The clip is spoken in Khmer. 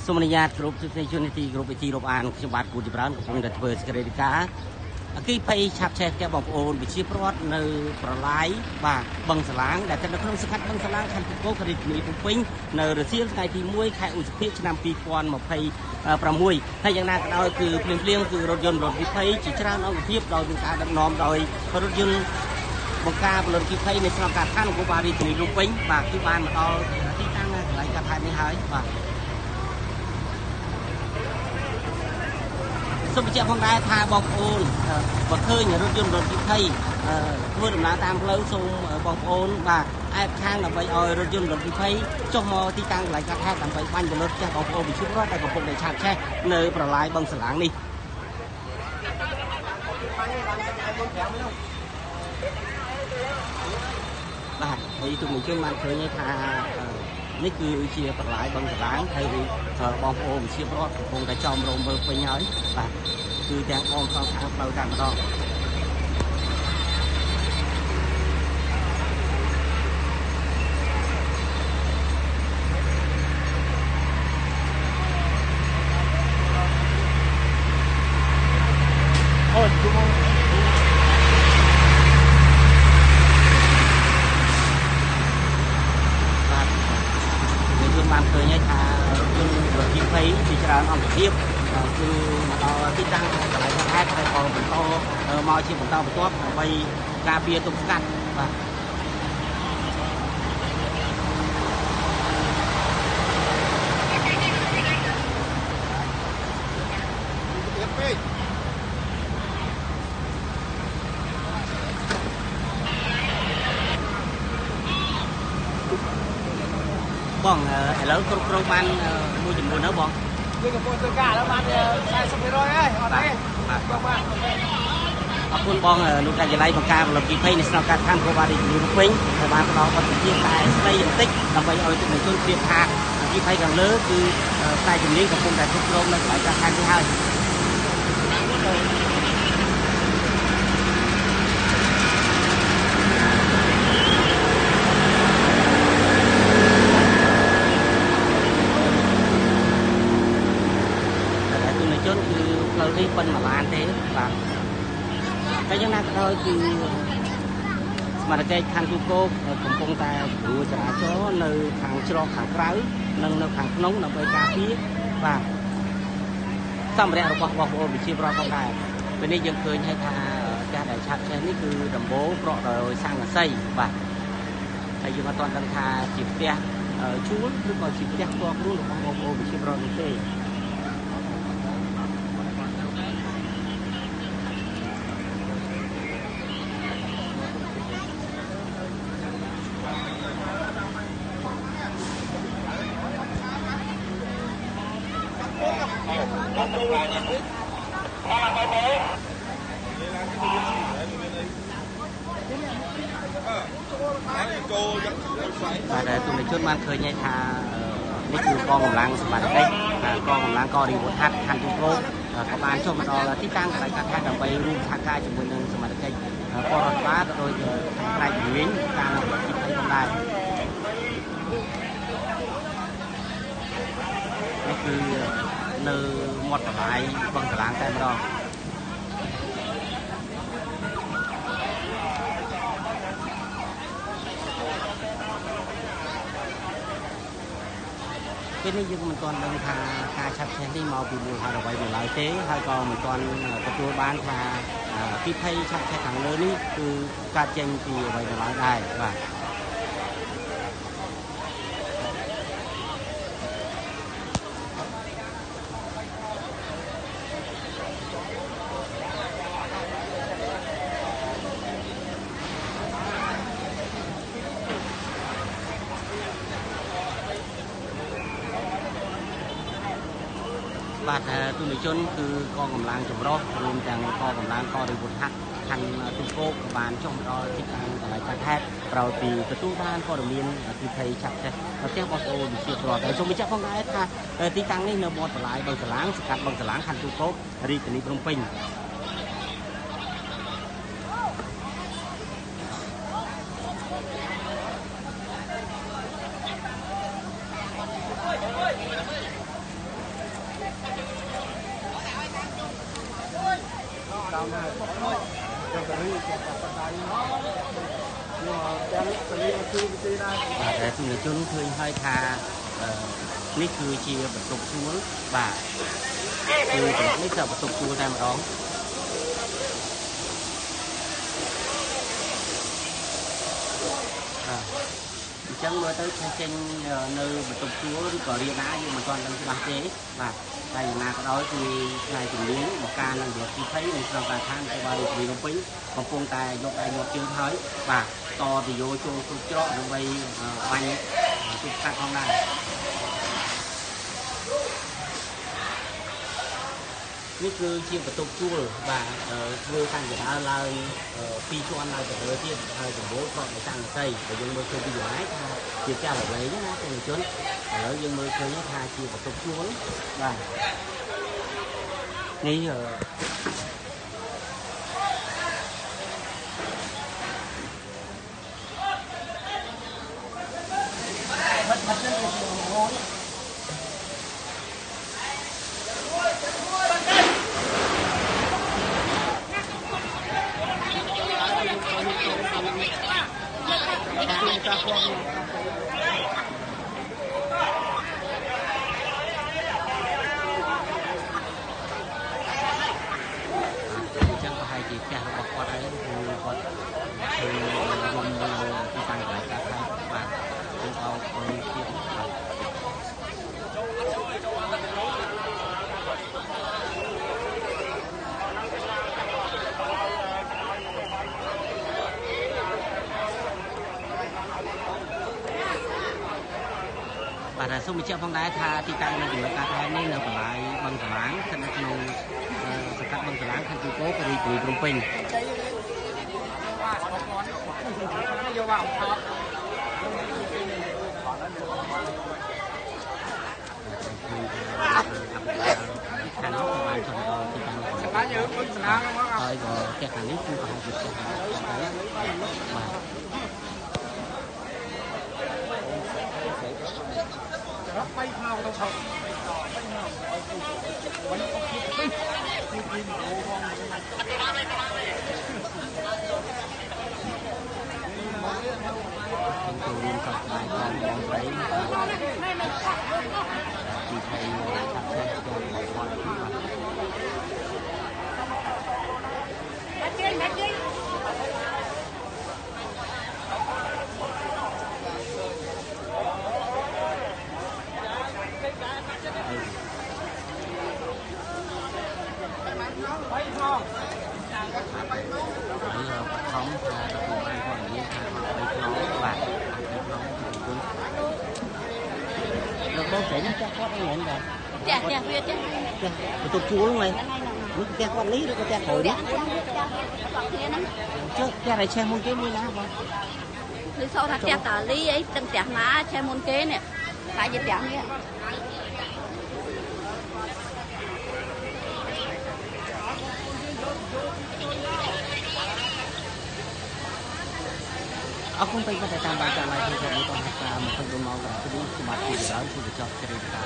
សូមអនុញ្ញាតគ្រប់ទស្សនិកជនទីគ្រប់វិធីរាប់អានខ្ញុំបាទគូចម្រើនកំពុងតែធ្វើសេចក្តីរាយការណ៍អគិភ័យឆាប់ឆេះផ្ទះបងប្អូនវិជាប្រវត្តិនៅប្រឡាយបាទបឹងសាឡាងដែលស្ថិតនៅក្នុងសង្កាត់បឹងសាឡាងខណ្ឌទឹកគោខេត្តរាជធានីភ្នំពេញនៅរសៀលថ្ងៃទី1ខែឧសភាឆ្នាំ2026ហើយយ៉ាងណាក៏ដោយគឺភ្លាមគឺរថយន្តរថវិភ័យជាច្រើនអង្គភាពដោយមានការដឹកនាំដោយរថយន្តបង្ការពលរដ្ឋវិភ័យនៅស្រុកកាឋាននគរបាលរាជធានីភ្នំពេញបាទគឺបានមកដល់ទីតាំងកន្លែងកាឋាននេះហើយបាទសូមបញ្ជាក់ផងដែរថាបងប្អូនបើឃើញរថយន្តរថវិភ័យធ្វើដំណើរតាមផ្លូវសូមបងប្អូនបាទអែបខាងដើម្បីឲ្យរថយន្តរថវិភ័យចុះមកទីតាំងកន្លែងកាត់ហេតុដើម្បីបាញ់ទៅលើផ្ទះបងប្អូនវិជាប្រវត្តិដែលកំពុងតែឆាបឆេះនៅប្រឡាយបឹងសាឡាងនេះបាទហើយទូមជនបានឃើញថានេះគឺជាប្រឡាយបឹងសាឡាងហើយបងប្អូនវិជាប្រវត្តិកំពុងតែចំរោមមើលពេញហើយបាទគឺទាំងបងប្អូនខាងផ្លូវតែម្ដងអូជុំបាទយើងបានឃើញថារថយន្តរថវិភ័យជាច្រើនអង្គភាពគឺមកដល់ទីតាំងកន្លែងកាត់ហេតុហើយក៏បន្តមកជាបន្តបន្ទាប់ដើម្បីការពារទប់ស្កាត់បាទបងឥឡូវគ្រប់គ្រងបានមួយចំនួនទៅបងយើងកំពុងធ្វើការแล้วបាន 40% ហើយអត់ទេបាទបាទអរគុណបងលោកការិយាល័យបង្ការពលរដ្ឋវិភ័យនៅស្រុកកាឋាននគរបាលរាជធានីភ្នំពេញដែលបានផ្ដល់បទវិធានតែស្ដីបន្តិចដើម្បីឲ្យទស្សនិកជនព្រៀបថាវិភ័យខាងលើគឺតែជំនាញកំពុងតែគ្រប់គ្រងនៅកន្លែងកាឋាននេះហើយជនគឺផ្លូវនេះប៉ុនមួយឡានទេបាទតែយ៉ាងណាក៏ដោយគឺស្មារតីខណ្ឌទូកោកំពុងតែជំនួយចរាចរណ៍នៅខាងច្រកខាងក្រៅនិងនៅខាងក្នុងដើម្បីការពារបាទសម្ភារៈរបស់បងប្អូនវិជាប្រវត្តិផងដែរពេលនេះយើងឃើញហើយថាផ្ទះដែលឆាប់ឆេះនេះគឺដំបូលប្រក់ដោយស័ង្កសីបាទហើយយើងអត់ទាន់ដឹងថាជាផ្ទះជួលឬក៏ជាផ្ទះផ្ទាល់ខ្លួនរបស់បងប្អូនវិជាប្រវត្តិទេបាទទូនជនបានឃើញថានេះគឺកងកម្លាំងសម្បត្តិកងកម្លាំងករីវុធហាត់ខណ្ឌទូកោក៏បានចុះមកដល់ទីតាំងកន្លែងកាត់ហេតុដើម្បីរួមសហការជាមួយនឹងសមាជិកបរដ្ឋបាលដោយផ្នែកជំនាញតាមវិធីផងដែរនេះគឺនៅមាត់ប្រឡាយបឹងសាឡាងតែម្ដងពេលនេះយើងមិនទាន់ដឹងថាការឆាប់ឆេះនេះមកពីមូលហេតុអ្វីនៅឡើយទេហើយក៏មិនទាន់ទទួលបានថាពីភ័យឆាប់ឆេះខាងលើនេះគឺកើតចេញពីអ្វីនៅឡើយដែរបាទបាទទូនជនគឺកងកម្លាំងចម្រុះរួមទាំងកងកម្លាំងករីវុធហាត់ខណ្ឌទូកោក៏បានចុះមកដល់ទីតាំងកន្លែងកាត់ហេតុក្រោយពីទទួលបានព័ត៌មានពីភ័យឆាប់ឆេះផ្ទះបងប្អូនវិជាប្រវត្តិហើយសូមបញ្ជាក់ផងដែរថាទីតាំងនេះនៅមាត់ប្រឡាយបឹងសាឡាងសង្កាត់បឹងសាឡាងខណ្ឌទូកោរាជធានីភ្នំពេញ ប แต่ที่เราจนเคยให้ทานี่คือเชียร์ประตูชูนบ่าคือนี่คือประตูชูนได้มาร้องchẳng mơ tới trên nơi bật tục chúa có điện đá nhưng mà còn đang bạc chế và đây là cái đó thì ngày chủ yếu một ca là được khi thấy mình sau vài tháng thì bao vì nó pính còn phong tài vô tài một chương thấy và to thì vô cho nó bay bay chúng ta không nàyนี่คือเชียงประตูชูvà vừa tăng cái đó là phi cho anh là cái đầu tiên thời của bố họ để tăng cây và dân mơ chơi đi lái chia cha là lấy nó cho người chốn ở dân mơ chơi nhất hai chiềuประตูชูvàนี่mất mất rất nhiều hố chẳng có hai chị cha bọc qua đấy còn vùng đi tăng lại các bạn chúng tôi còn chuyện bà là xong chiếc phong đá tha thì tăng lên được ta thấy nên là lại bằng cả láng thân nó sẽ cắt bằng cả láng thân chú cố cái đi từ trung bình khăn nó không ai thuần rồi thì tăng thôi rồi cái khăn nước cũng còn dịch mà bay phao đâu không tôi liên tục bài con đang thấy chị thầy sắp xếp cho một con không bố sẽ nó chắc có cái nhận rồi dạ biết chứ tôi chúa luôn này nước cha quản lý được cha hồi đó chứ cha này xe môn kế mới lá không thứ sau thằng cha tờ lý ấy từng cha má xe môn kế nè phải dịch chẳng nhé aku pengen pada tambah tambah juga di tempat untuk mau jadi mati di dalam sudah cocok cerita